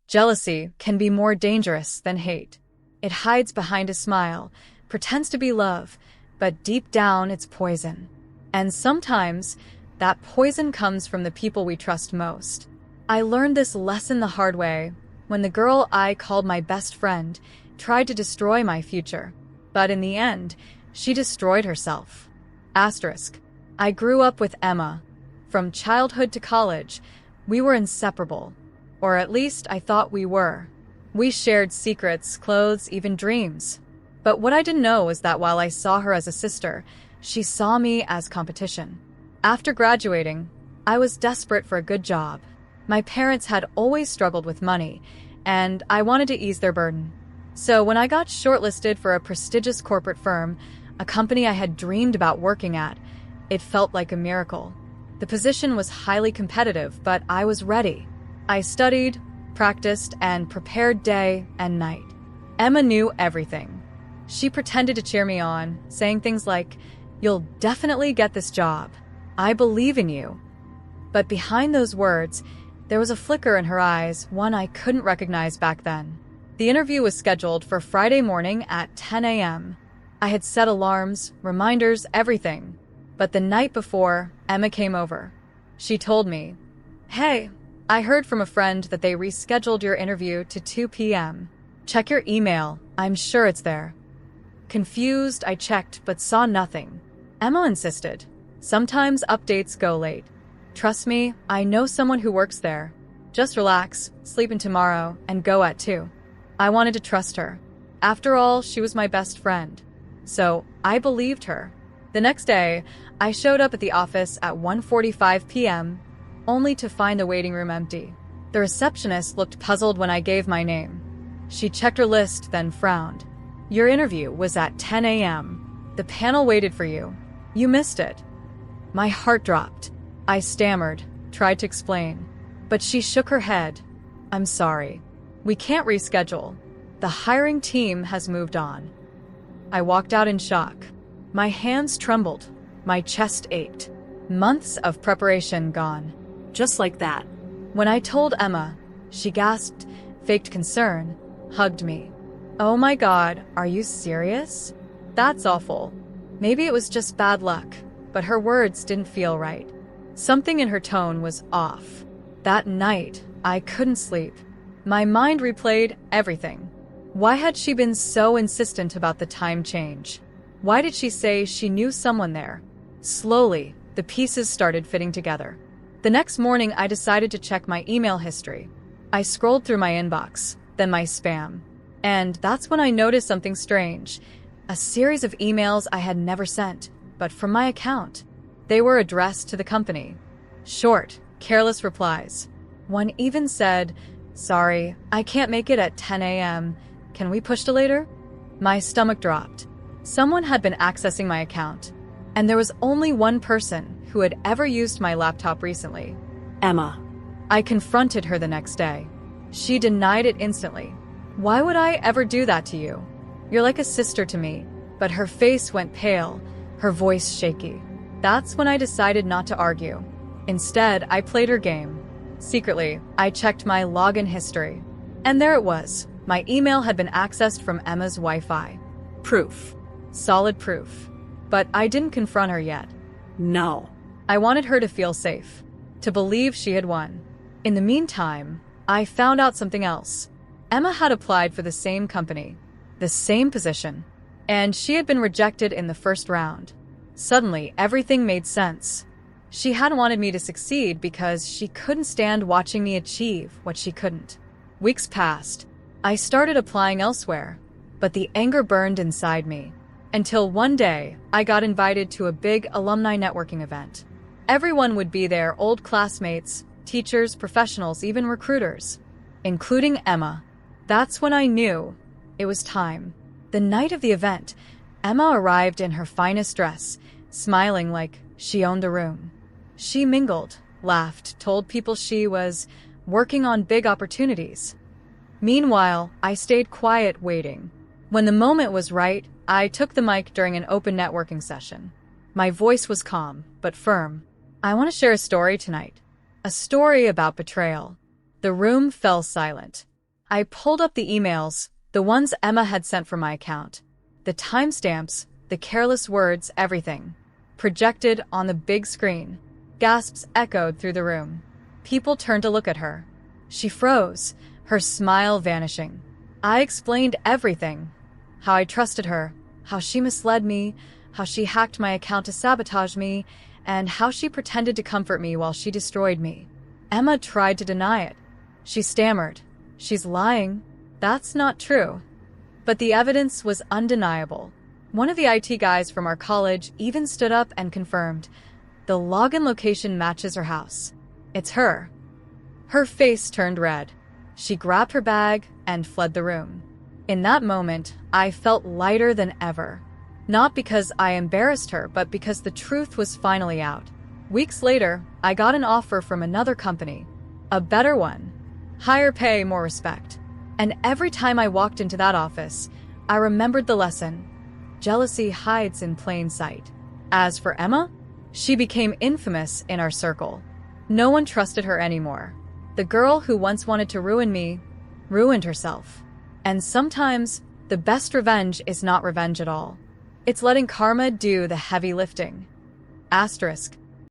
Jealousy can be more dangerous than hate. It hides behind a smile, pretends to be love, but deep down it's poison. And sometimes, that poison comes from the people we trust most. I learned this lesson the hard way when the girl I called my best friend tried to destroy my future. But in the end, she destroyed herself. Asterisk. I grew up with Emma. From childhood to college, we were inseparable. Or at least I thought we were. We shared secrets, clothes, even dreams. But what I didn't know was that while I saw her as a sister, she saw me as competition. After graduating, I was desperate for a good job. My parents had always struggled with money, and I wanted to ease their burden. So when I got shortlisted for a prestigious corporate firm, a company I had dreamed about working at, it felt like a miracle. The position was highly competitive, but I was ready. I studied, practiced, and prepared day and night. Emma knew everything. She pretended to cheer me on, saying things like, "You'll definitely get this job. I believe in you." But behind those words, there was a flicker in her eyes, one I couldn't recognize back then. The interview was scheduled for Friday morning at 10 a.m. I had set alarms, reminders, everything. But the night before, Emma came over. She told me, "Hey, I heard from a friend that they rescheduled your interview to 2 p.m. Check your email. I'm sure it's there." Confused, I checked but saw nothing. Emma insisted. "Sometimes updates go late. Trust me, I know someone who works there. Just relax, sleep in tomorrow, and go at 2. I wanted to trust her. After all, she was my best friend. So I believed her. The next day, I showed up at the office at 1:45 p.m., only to find the waiting room empty. The receptionist looked puzzled when I gave my name. She checked her list, then frowned. "Your interview was at 10 a.m. The panel waited for you. You missed it." My heart dropped. I stammered, tried to explain. But she shook her head. "I'm sorry. We can't reschedule. The hiring team has moved on." I walked out in shock. My hands trembled. My chest ached. Months of preparation gone. Just like that. When I told Emma, she gasped, faked concern, hugged me. "Oh my God, are you serious? That's awful." Maybe it was just bad luck, but her words didn't feel right. Something in her tone was off. That night, I couldn't sleep. My mind replayed everything. Why had she been so insistent about the time change? Why did she say she knew someone there? Slowly, the pieces started fitting together. The next morning, I decided to check my email history. I scrolled through my inbox, then my spam. And that's when I noticed something strange. A series of emails I had never sent, but from my account. They were addressed to the company. Short, careless replies. One even said, "Sorry, I can't make it at 10 a.m. Can we push to later?" My stomach dropped. Someone had been accessing my account, and there was only one person who had ever used my laptop recently. Emma. I confronted her the next day. She denied it instantly. "Why would I ever do that to you? You're like a sister to me." But her face went pale, her voice shaky. That's when I decided not to argue. Instead, I played her game. Secretly, I checked my login history. And there it was. My email had been accessed from Emma's Wi-Fi. Proof. Solid proof. But I didn't confront her yet. No. I wanted her to feel safe, to believe she had won. In the meantime, I found out something else. Emma had applied for the same company, the same position, and she had been rejected in the first round. Suddenly, everything made sense. She hadn't wanted me to succeed because she couldn't stand watching me achieve what she couldn't. Weeks passed. I started applying elsewhere, but the anger burned inside me. Until one day, I got invited to a big alumni networking event. Everyone would be there, old classmates, teachers, professionals, even recruiters, including Emma. That's when I knew it was time. The night of the event, Emma arrived in her finest dress, smiling like she owned the room. She mingled, laughed, told people she was working on big opportunities. Meanwhile, I stayed quiet, waiting. When the moment was right, I took the mic during an open networking session. My voice was calm, but firm. "I want to share a story tonight. A story about betrayal." The room fell silent. I pulled up the emails, the ones Emma had sent from my account. The timestamps, the careless words, everything. Projected on the big screen. Gasps echoed through the room. People turned to look at her. She froze, her smile vanishing. I explained everything. How I trusted her, how she misled me, how she hacked my account to sabotage me, and how she pretended to comfort me while she destroyed me. Emma tried to deny it. She stammered. "She's lying. That's not true." But the evidence was undeniable. One of the IT guys from our college even stood up and confirmed. The login location matches her house. It's her. Her face turned red. She grabbed her bag and fled the room. In that moment, I felt lighter than ever. Not because I embarrassed her, but because the truth was finally out. Weeks later, I got an offer from another company. A better one. Higher pay, more respect. And every time I walked into that office, I remembered the lesson. Jealousy hides in plain sight. As for Emma, she became infamous in our circle. No one trusted her anymore. The girl who once wanted to ruin me, ruined herself. And sometimes, the best revenge is not revenge at all. It's letting karma do the heavy lifting. Asterisk.